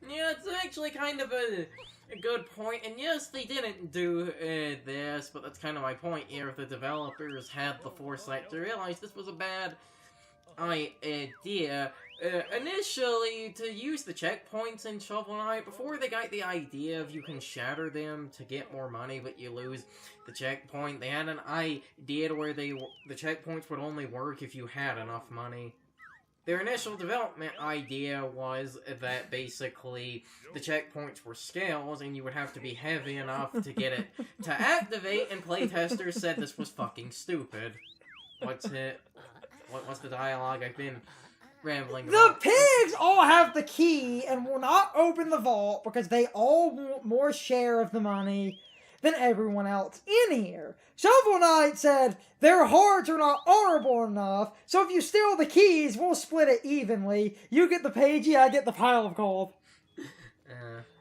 Yeah, it's actually kind of a good point, and yes, they didn't do this, but that's kind of my point here. The developers had the foresight to realize this was a bad idea. Initially, to use the checkpoints in Shovel Knight, before they got the idea of you can shatter them to get more money, but you lose the checkpoint, they had an idea where the checkpoints would only work if you had enough money. Their initial development idea was that basically the checkpoints were scales and you would have to be heavy enough to get it to activate, and playtesters said this was fucking stupid. What's it? What's the dialogue? I've been rambling about. The pigs all have the key and will not open the vault because they all want more share of the money than everyone else in here. Shovel Knight said their hearts are not honorable enough, so if you steal the keys, we'll split it evenly. You get the pagey, I get the pile of gold.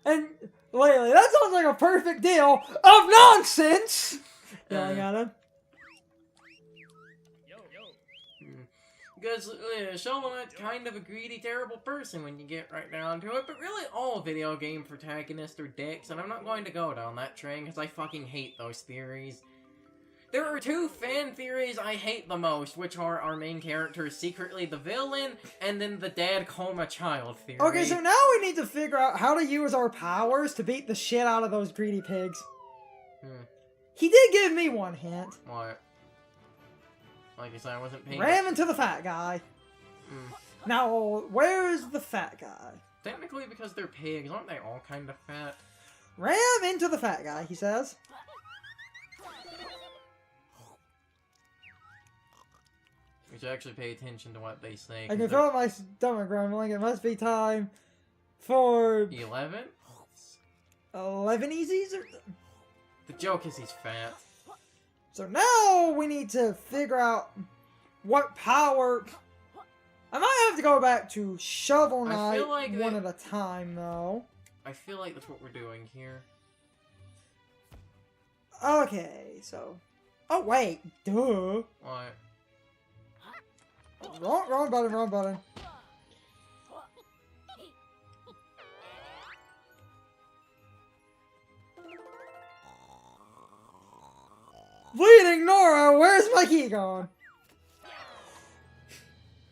And Laylee, that sounds like a perfect deal of nonsense! Yelling at him. Because Shovel Knight's kind of a greedy, terrible person when you get right down to it, but really all video game protagonists are dicks, and I'm not going to go down that train because I fucking hate those theories. There are two fan theories I hate the most, which are our main character is secretly the villain, and then the dad coma child theory. Okay, so now we need to figure out how to use our powers to beat the shit out of those greedy pigs. He did give me one hint. What? Like I said, I wasn't paying. Ram into the fat guy. Now, where's the fat guy? Technically, because they're pigs, aren't they all kind of fat? Ram into the fat guy, he says. We should actually pay attention to what they say. I can feel my stomach grumbling. It must be time for 11? 11 easies? The joke is he's fat. So now we need to figure out what power... I might have to go back to Shovel Knight like one at a time, though. I feel like that's what we're doing here. Okay, so... Oh, wait. Duh. What? Wrong button, wrong button. Bleeding Nora, where's my key gone?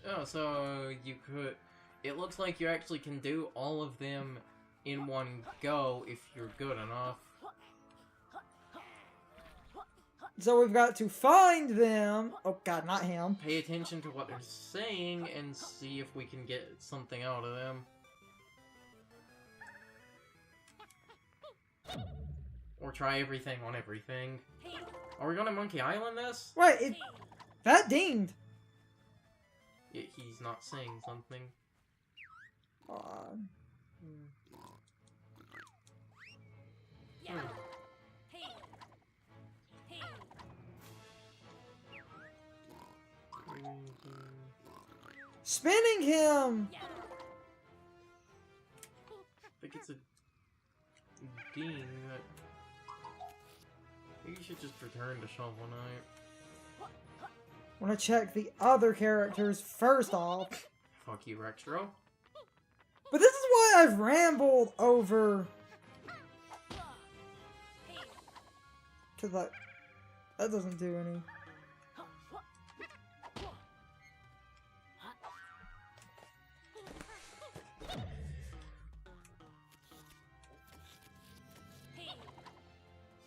Oh, so you could... It looks like you actually can do all of them in one go if you're good enough. So we've got to find them. Oh god, not him. Pay attention to what they're saying and see if we can get something out of them. Or try everything on everything. Are we going to Monkey Island this? Wait, that dinged. He's not saying something. Spinning him! I think it's a ding that... You should just return to Shovel Knight. Want to check the other characters first off. Fuck you, Rextro. But this is why I've rambled over... Cause that doesn't do any...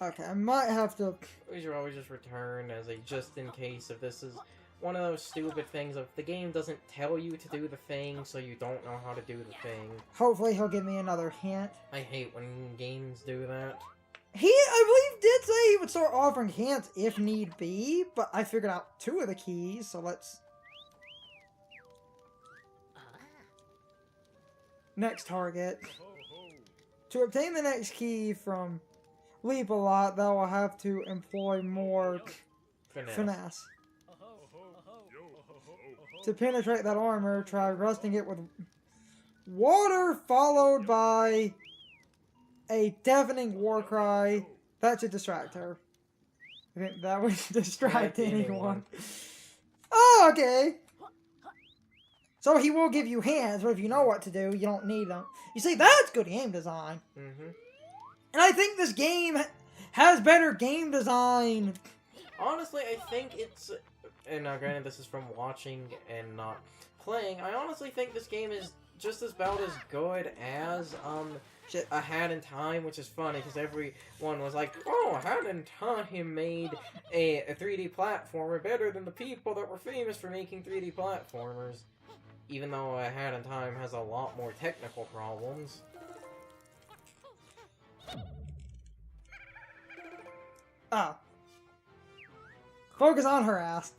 Okay, I might have to... We should always just return as a just in case if this is one of those stupid things of the game doesn't tell you to do the thing, so you don't know how to do the thing. Hopefully he'll give me another hint. I hate when games do that. He, I believe, did say he would start offering hints if need be, but I figured out 2 of the keys, so let's... Next target. To obtain the next key from Leap a Lot, thou will have to employ more finesse. To penetrate that armor, try rusting it with water followed by a deafening war cry. That should distract her. I think that would distract anyone. Oh, okay. So he will give you hints, but if you know what to do, you don't need them. You see, that's good game design. Mm-hmm. And I think this game has better game design. Honestly, I think it's... And now, granted, this is from watching and not playing. I honestly think this game is just about as good as, A Hat in Time, which is funny, because everyone was like, oh, A Hat in Time made a 3D platformer better than the people that were famous for making 3D platformers. Even though A Hat in Time has a lot more technical problems. Oh. Focus on her ass.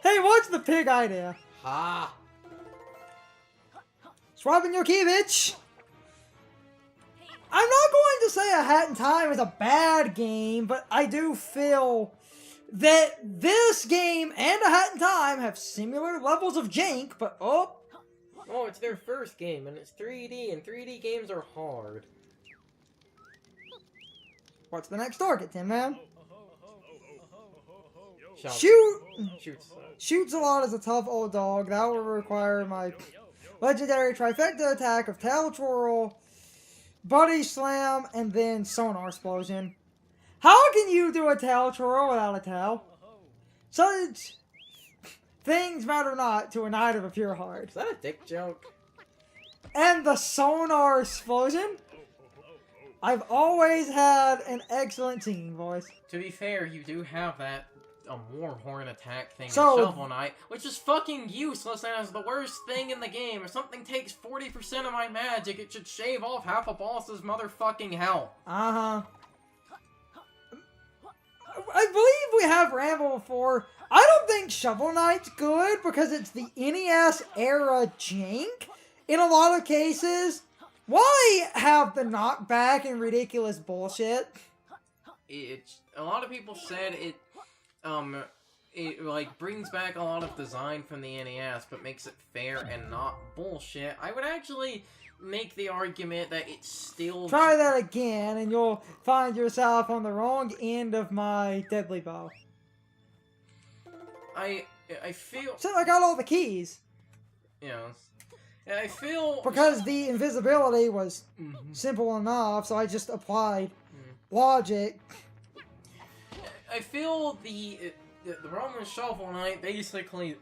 Hey, what's the pig idea? Ha! Swapping your key, bitch! I'm not going to say A Hat in Time is a bad game, but I do feel that this game and A Hat in Time have similar levels of jank, but oh, it's their first game, and it's 3D, and 3D games are hard. what's the next target, Tin Man? Shoot! Shoots a lot as a tough old dog. That will require my legendary trifecta attack of Tail Twirl, Body Slam, and then Sonar Explosion. How can you do a Tail Twirl without a tail? Such things matter not to a knight of a pure heart. Is that a dick joke? And the Sonar Explosion? I've always had an excellent singing voice. To be fair, you do have that Warhorn attack thing in So- Shovel Knight, which is fucking useless and is the worst thing in the game. If something takes 40% of my magic, it should shave off half a boss's motherfucking health. Uh-huh. I believe we have rambled before. I don't think Shovel Knight's good because it's the NES era jank in a lot of cases. Why have the knockback and ridiculous bullshit? A lot of people said it like brings back a lot of design from the NES, but makes it fair and not bullshit. I would actually make the argument that it's still... Try that again and you'll find yourself on the wrong end of my deadly bow. I feel... So I got all the keys. Yes. I feel... Because the invisibility was simple enough, so I just applied logic. I feel the problem with Shovel Knight basically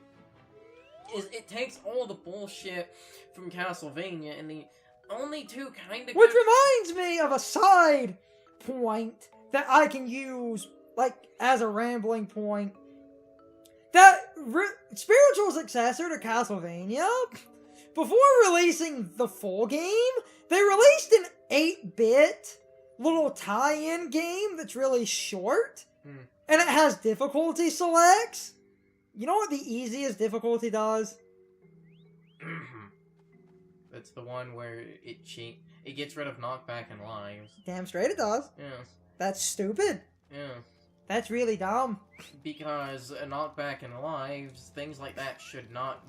is it takes all the bullshit from Castlevania, and the only two kind of... Which reminds me of a side point that I can use, like, as a rambling point. That spiritual successor to Castlevania, before releasing the full game, they released an 8-bit little tie-in game that's really short. And it has difficulty selects. You know what the easiest difficulty does? That's the one where it gets rid of knockback and lives. Damn straight it does. Yes. That's stupid. Yeah. That's really dumb. Because a knockback and lives, things like that should not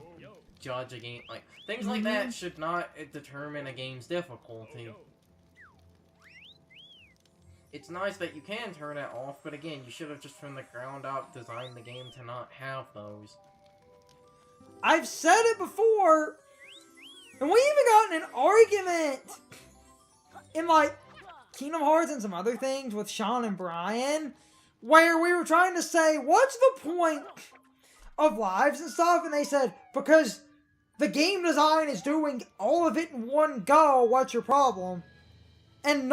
judge a game. Like, things like that should not determine a game's difficulty. It's nice that you can turn it off, but again, you should have just from the ground up designed the game to not have those. I've said it before, and we even got in an argument in, like, Kingdom Hearts and some other things with Sean and Brian, where we were trying to say, what's the point of lives and stuff? And they said, because the game design is doing all of it in one go, what's your problem? And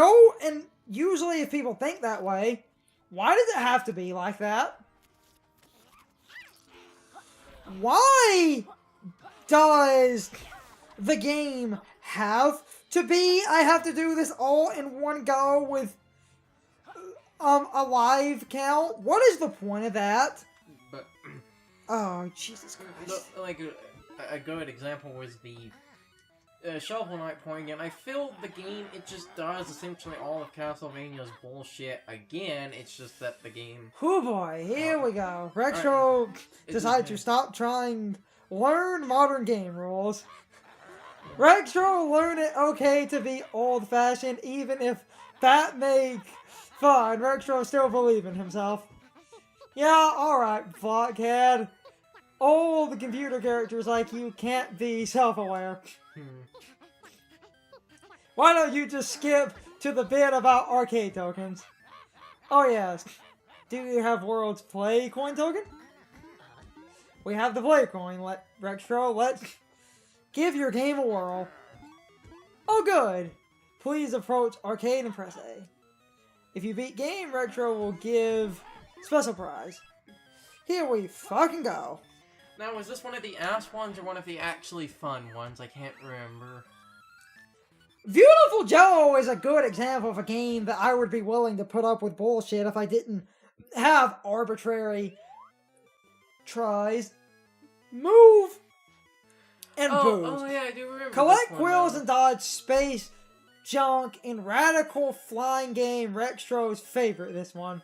usually if people think that way, why does it have to be like that? Why does the game have to be, I have to do this all in one go with a live count? What is the point of that? But Oh, Jesus Christ. like a good example was the Shovel Knight point again. I feel the game, it just does essentially all of Castlevania's bullshit again. It's just that the game... Oh boy, here we go. Retro decided to stop trying learn modern game rules. Retro learn it okay to be old-fashioned, even if that make fun. Retro still believe in himself. Yeah, alright, blockhead. all the computer characters like you can't be self-aware. Why don't you just skip to the bit about arcade tokens? Oh yes. Do you have World's Play coin token? We have the Play coin. Retro, let's give your game a whirl. Oh good. Please approach arcade and press A. If you beat game, Retro will give special prize. Here we fucking go. Now, is this one of the ass ones or one of the actually fun ones? I can't remember. Beautiful Joe is a good example of a game that I would be willing to put up with bullshit if I didn't have arbitrary tries. Move! And boost. Oh yeah, I do remember. Collect this one, quills though. and dodge space junk in radical flying game. Rextro's favorite, this one.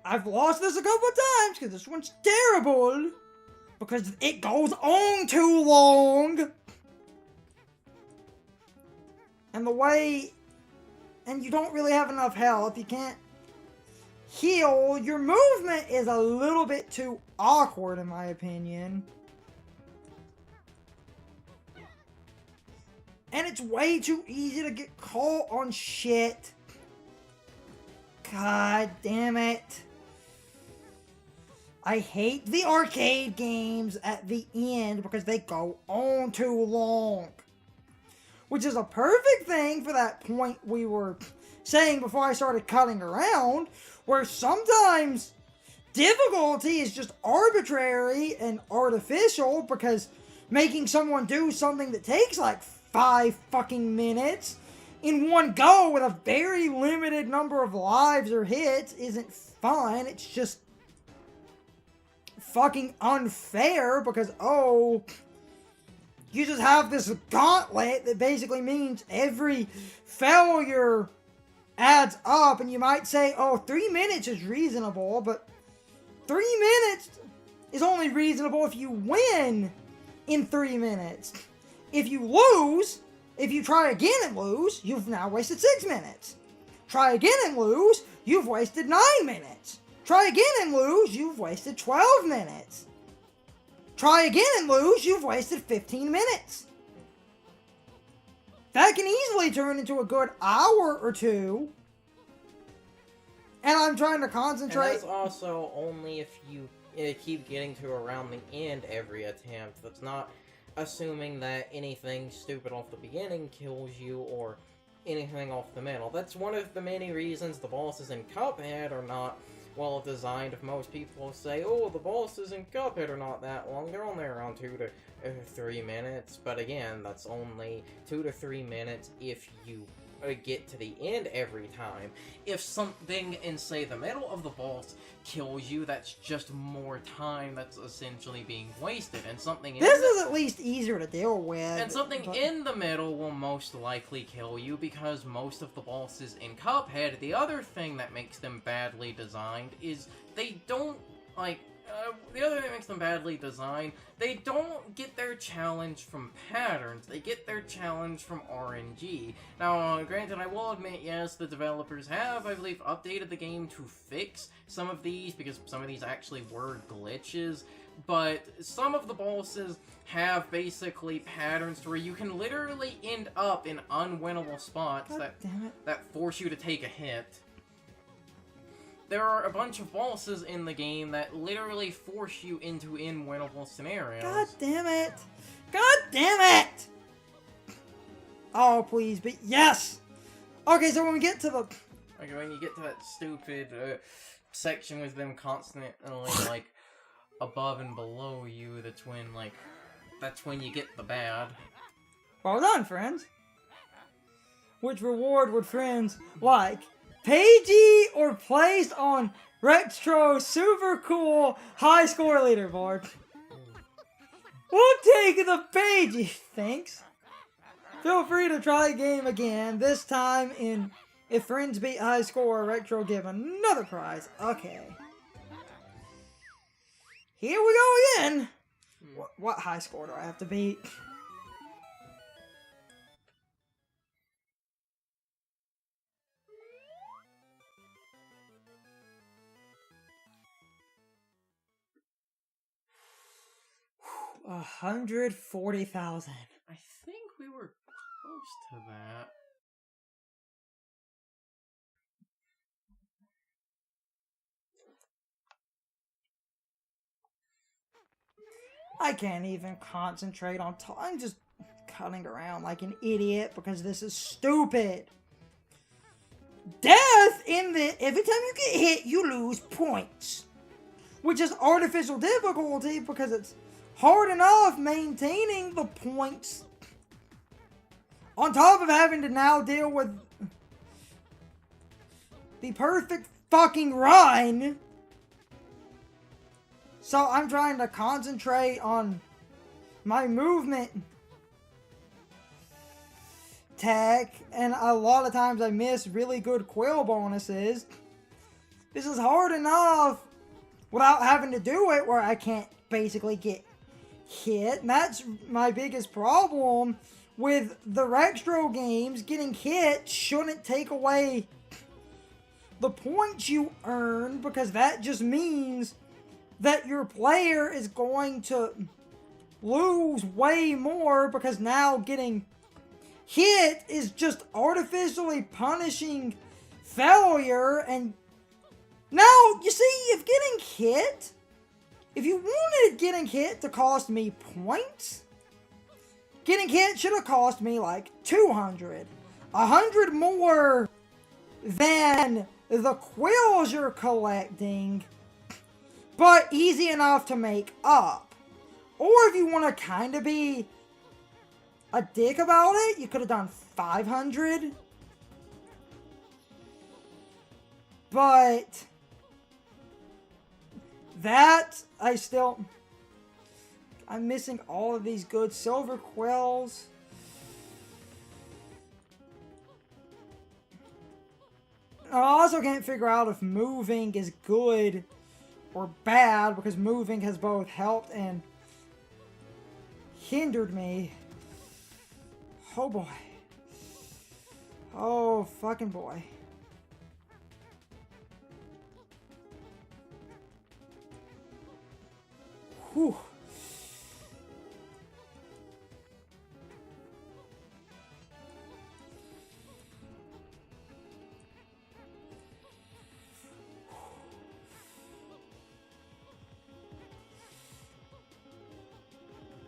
I've lost this a couple of times because this one's terrible. Because it goes on too long. And the way... And you don't really have enough health. You can't heal. Your movement is a little bit too awkward, in my opinion. And it's way too easy to get caught on shit. God damn it. I hate the arcade games at the end because they go on too long. Which is a perfect thing for that point we were saying before I started cutting around, where sometimes difficulty is just arbitrary and artificial because making someone do something that takes like 5 fucking minutes in one go with a very limited number of lives or hits isn't fun. It's just fucking unfair because, oh, you just have this gauntlet that basically means every failure adds up, and you might say, oh, 3 minutes is reasonable, but 3 minutes is only reasonable if you win in 3 minutes. If you lose, if you try again and lose, you've now wasted 6 minutes. Try again and lose, you've wasted 9 minutes. Try again and lose, you've wasted 12 minutes. Try again and lose, you've wasted 15 minutes. That can easily turn into a good hour or two. And I'm trying to concentrate. And that's also only if you keep getting to around the end every attempt. That's not assuming that anything stupid off the beginning kills you or anything off the middle. That's one of the many reasons the bosses in Cuphead are not well designed. If most people say, oh, the bosses in Cuphead are not that long, they're only around 2 to 3 minutes. But again, that's only 2 to 3 minutes if you get to the end every time. If something in, say, the middle of the boss kills you, that's just more time that's essentially being wasted. And something in This is at least easier to deal with. And something in the middle will most likely kill you because most of the bosses in Cuphead, the other thing that makes them badly designed is they don't, like, the other thing that makes them badly designed, they don't get their challenge from patterns, they get their challenge from RNG. Now, granted, I will admit, yes, the developers have, I believe, updated the game to fix some of these, because some of these actually were glitches, but some of the bosses have basically patterns to where you can literally end up in unwinnable spots that force you to take a hit. There are a bunch of bosses in the game that literally force you into unwinnable scenarios. God damn it! God damn it! Oh, please, but yes! Okay, so when we get to the... Okay, when you get to that stupid section with them constantly, like, above and below you, that's when you get the bad. Well done, friends. Which reward would friends like? Pagey or placed on Retro super cool high score leaderboard? We'll take the Pagey, thanks. Feel free to try a game again, this time in if friends beat high score, Retro give another prize. Okay. Here we go again. What high score do I have to beat? 140,000. I think we were close to that. I can't even concentrate on I'm just cutting around like an idiot because this is stupid. Death every time you get hit, you lose points. Which is artificial difficulty because it's hard enough maintaining the points. On top of having to now deal with the perfect fucking run. So I'm trying to concentrate on my movement tech, and a lot of times I miss really good quill bonuses. This is hard enough without having to do it where I can't basically get hit. And that's my biggest problem with the Rextro games. Getting hit shouldn't take away the points you earn, because that just means that your player is going to lose way more, because now getting hit is just artificially punishing failure. And now, you see, if you wanted getting hit to cost me points, getting hit should have cost me like 200. 100 more than the quills you're collecting, but easy enough to make up. Or if you want to kind of be a dick about it, you could have done 500. But that, I'm missing all of these good silver quills. I also can't figure out if moving is good or bad, because moving has both helped and hindered me. Oh boy. Oh fucking boy. Whew.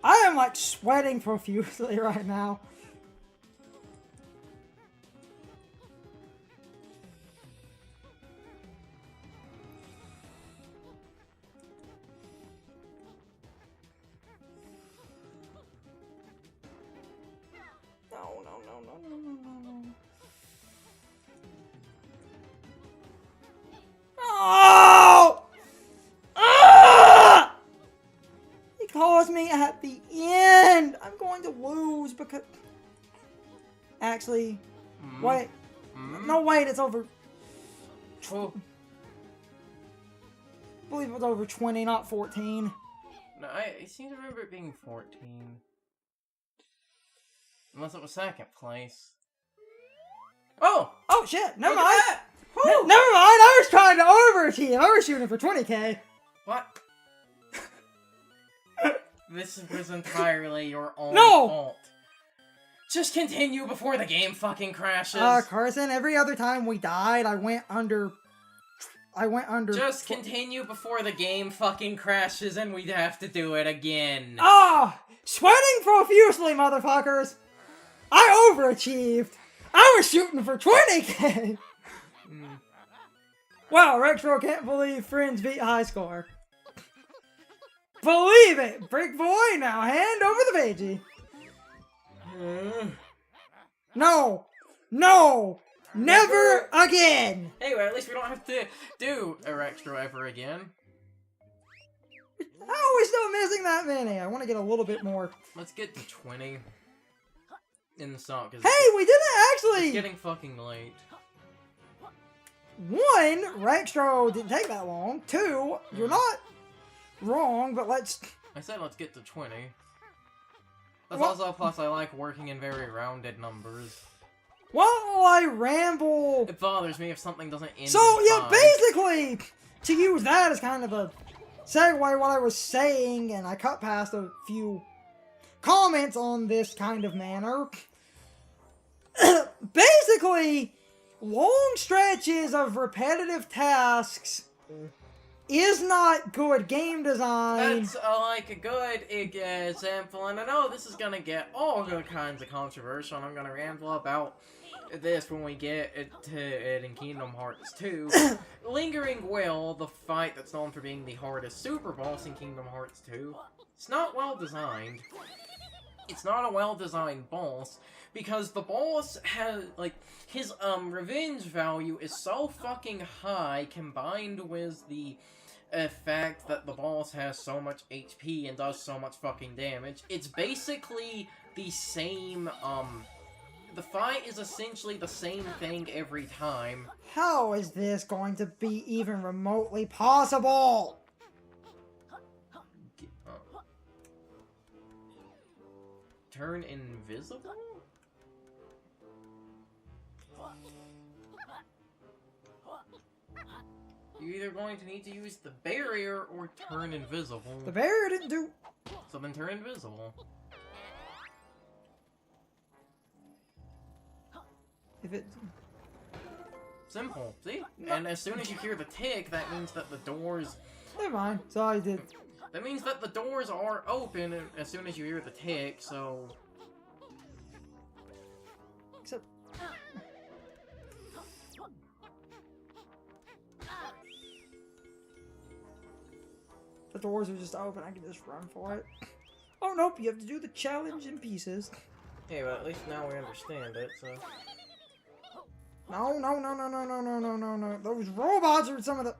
I am like sweating profusely right now. No. Oh! Ah! He calls me at the end. I'm going to lose because... Actually, wait. No, wait, it's over... Oh. I believe it was over 20, not 14. No, I seem to remember it being 14. Unless it was second place. Oh! Oh shit, never Look mind. at that! Never mind, I was trying to overachieve. I was shooting for 20k. What? This was entirely your own No! fault. Just continue before the game fucking crashes. Carson, every other time we died, I went under... Just continue before the game fucking crashes and we'd have to do it again. Sweating profusely, motherfuckers. I overachieved. I was shooting for 20k. Wow, Rextro can't believe friends beat high score. Believe it, Brick Boy. Now hand over the veggie. No, never again. Anyway, at least we don't have to do a Rextro ever again. How are we still missing that many? I want to get a little bit more. Let's get to 20 in the song. Hey, we didn't actually. It's getting fucking late. 1, Rextro didn't take that long. 2, you're not wrong, but let's... I said let's get to 20. That's also, plus I like working in very rounded numbers. While I ramble... It bothers me if something doesn't end So, in yeah, time. basically, to use that as kind of a segue what I was saying, and I cut past a few comments on this kind of manner. Basically, long stretches of repetitive tasks is not good game design. That's like a good example, and I know this is gonna get all good kinds of controversial, and I'm gonna ramble about this when we get to it in Kingdom Hearts 2. Lingering Will, the fight that's known for being the hardest super boss in Kingdom Hearts 2, it's not well designed. It's not a well-designed boss, because the boss has, like, his, revenge value is so fucking high, combined with the fact that the boss has so much HP and does so much fucking damage. It's basically the same, the fight is essentially the same thing every time. How is this going to be even remotely possible? Turn invisible? You're either going to need to use the barrier or turn invisible. The barrier didn't do... So then turn invisible. If it... Simple, see? And as soon as you hear the tick, that means that the doors... Never mind. So I did... That means that the doors are open as soon as you hear the tick, so... Except... The doors are just open, I can just run for it. Oh nope, you have to do the challenge in pieces. Hey, but at least now we understand it, so... No. Those robots are some of the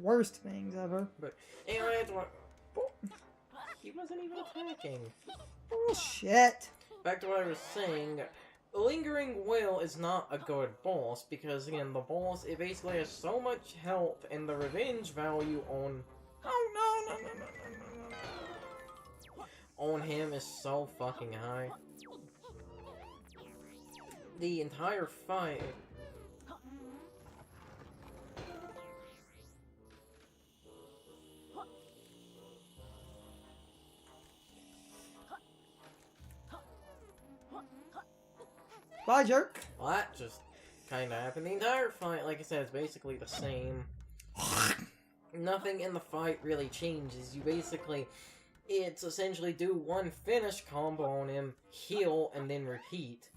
worst things ever. But anyway, he wasn't even attacking. Bullshit. Back to what I was saying, Lingering Will is not a good boss, because again, the boss, it basically has so much health, and the revenge value on... Oh no. On him is so fucking high. The entire fight... Bye, jerk. Well, that just kinda happened. The entire fight, like I said, is basically the same. Nothing in the fight really changes. You basically... It's essentially do one finish combo on him, heal, and then repeat.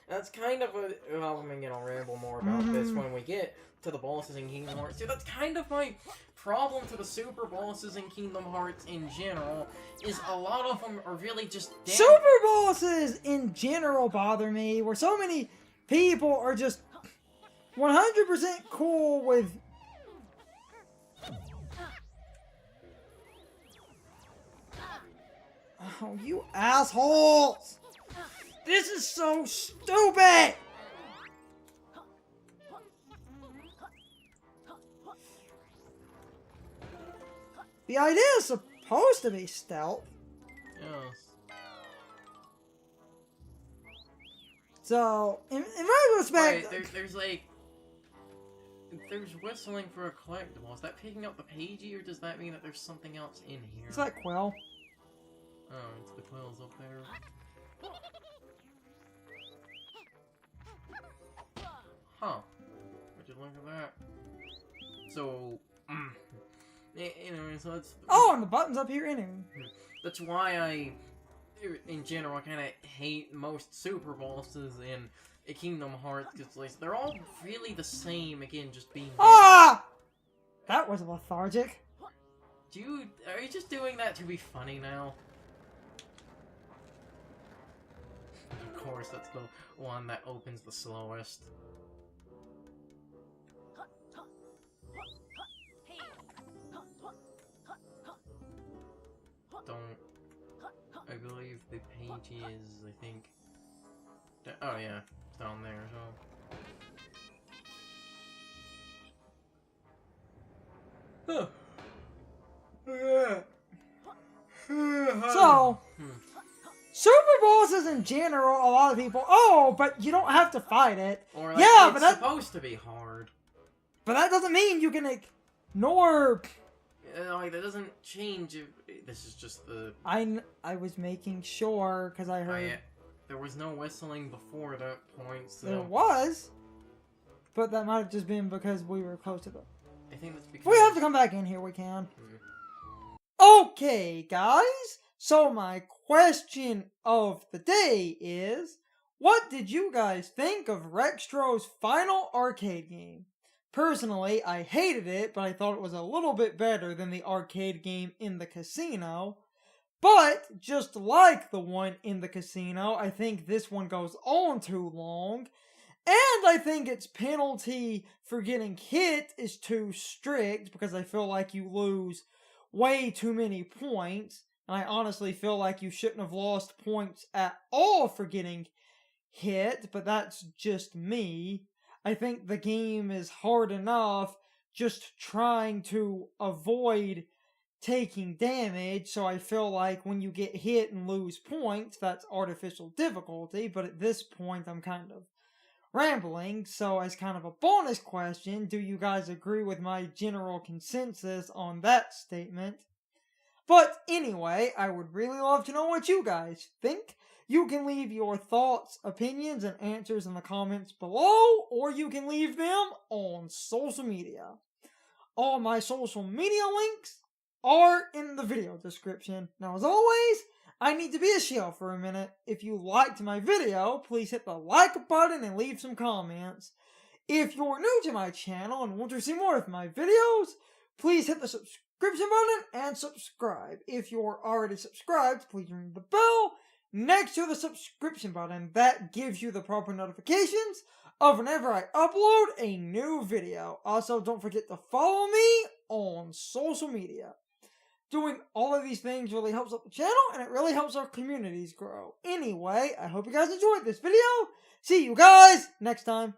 That's kind of a... Well, I'm gonna ramble more about this when we get to the bosses in Kingdom Hearts 2. That's kind of my problem to the super bosses in Kingdom Hearts in general, is a lot of them are really just damn... Super bosses in general bother me, where so many people are just 100% cool with... Oh, you assholes! This is so stupid! The idea is supposed to be stealth. Yes. So, in my respect... Wait, there's like... There's whistling for a collectible. Is that picking up the pagey, or does that mean that there's something else in here? It's like Quill. Oh, it's the quills up there. Huh. Would you look at that? So... Anyway, so that's... Oh, and the button's up here anyway. That's why I, in general, kind of hate most super bosses in Kingdom Hearts, because like, they're all really the same, again, just being... Ah! That was lethargic. Are you just doing that to be funny now? Of course, that's the one that opens the slowest. I believe the page is, I think... Oh yeah, it's down there, so... So, super bosses in general, a lot of people, oh, but you don't have to fight it. Or like, yeah, it's but that's supposed to be hard. But that doesn't mean you can ignore. Like, that doesn't change if... This is just the... I was making sure, because I heard... there was no whistling before that point, so... There was, but that might have just been because we were close to the... I think that's because... If we have to come back in here, we can. Okay, guys. So my question of the day is, what did you guys think of Rextro's final arcade game? Personally, I hated it, but I thought it was a little bit better than the arcade game in the casino. But, just like the one in the casino, I think this one goes on too long. And I think its penalty for getting hit is too strict, because I feel like you lose way too many points. And I honestly feel like you shouldn't have lost points at all for getting hit, but that's just me. I think the game is hard enough just trying to avoid taking damage, so I feel like when you get hit and lose points, that's artificial difficulty, but at this point I'm kind of rambling, so as kind of a bonus question, do you guys agree with my general consensus on that statement? But anyway, I would really love to know what you guys think. You can leave your thoughts, opinions, and answers in the comments below, or you can leave them on social media. All my social media links are in the video description. Now, as always, I need to be a shill for a minute. If you liked my video, please hit the like button and leave some comments. If you're new to my channel and want to see more of my videos, please hit the subscription button and subscribe. If you're already subscribed, please ring the bell next to the subscription button. That gives you the proper notifications of whenever I upload a new video. Also, don't forget to follow me on social media. Doing all of these things really helps out the channel, and it really helps our communities grow. Anyway, I hope you guys enjoyed this video. See you guys next time.